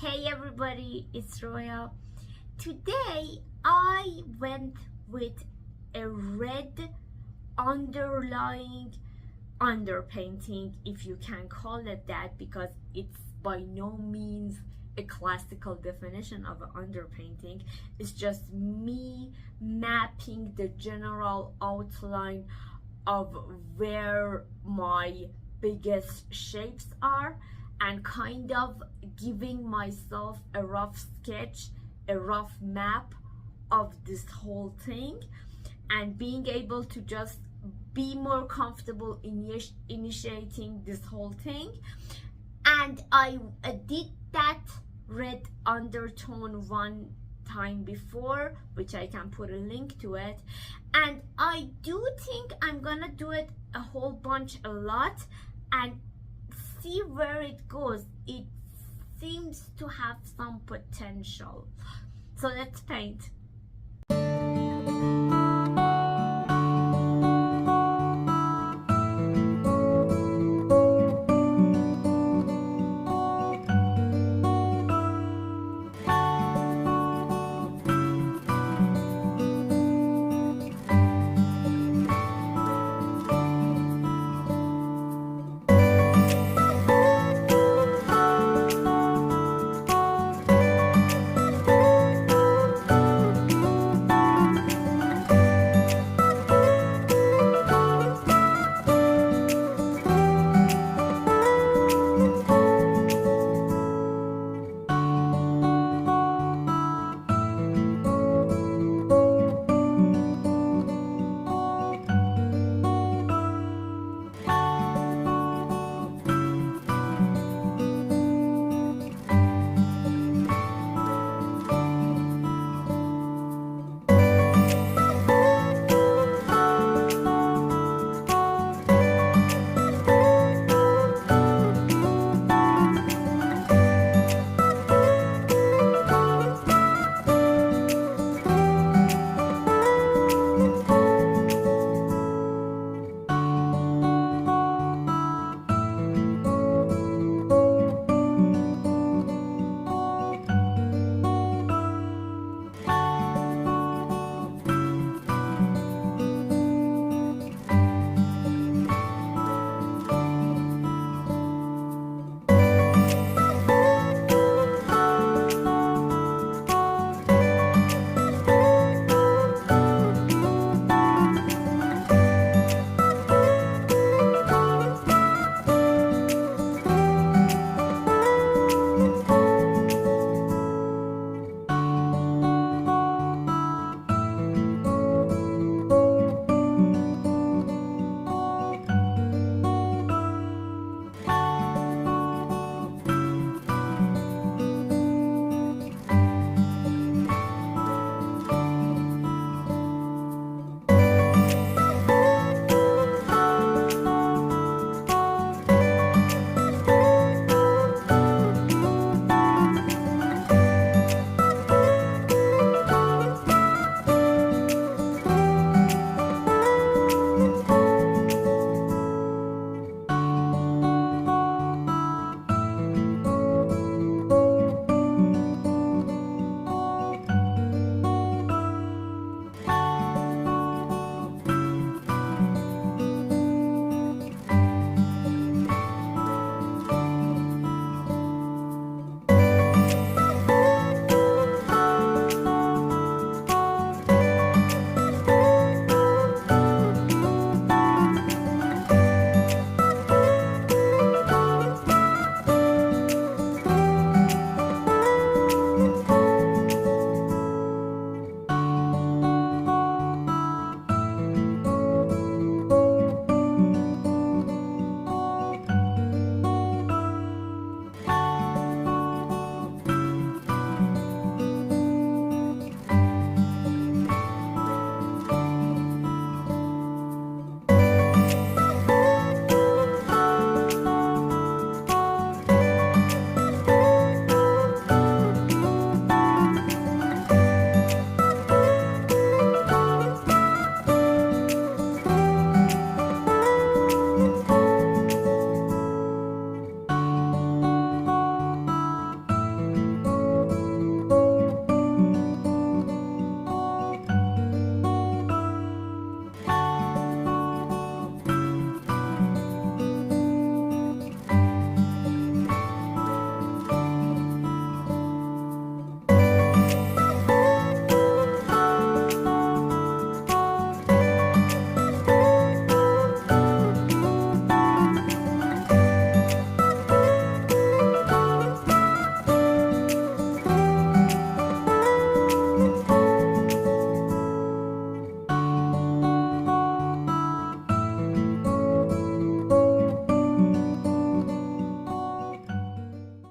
Hey everybody, it's Roya. Today I went with a red underlying underpainting, if you can call it that, because it's by no means a classical definition of an underpainting. It's just me mapping the general outline of where my biggest shapes are and kind of giving myself a rough sketch, a rough map of this whole thing, and being able to just be more comfortable initiating this whole thing. And I did that red undertone one time before, which I can put a link to it, and I do think I'm gonna do it a whole bunch, a lot, and see where it goes. It seems to have some potential. So let's paint.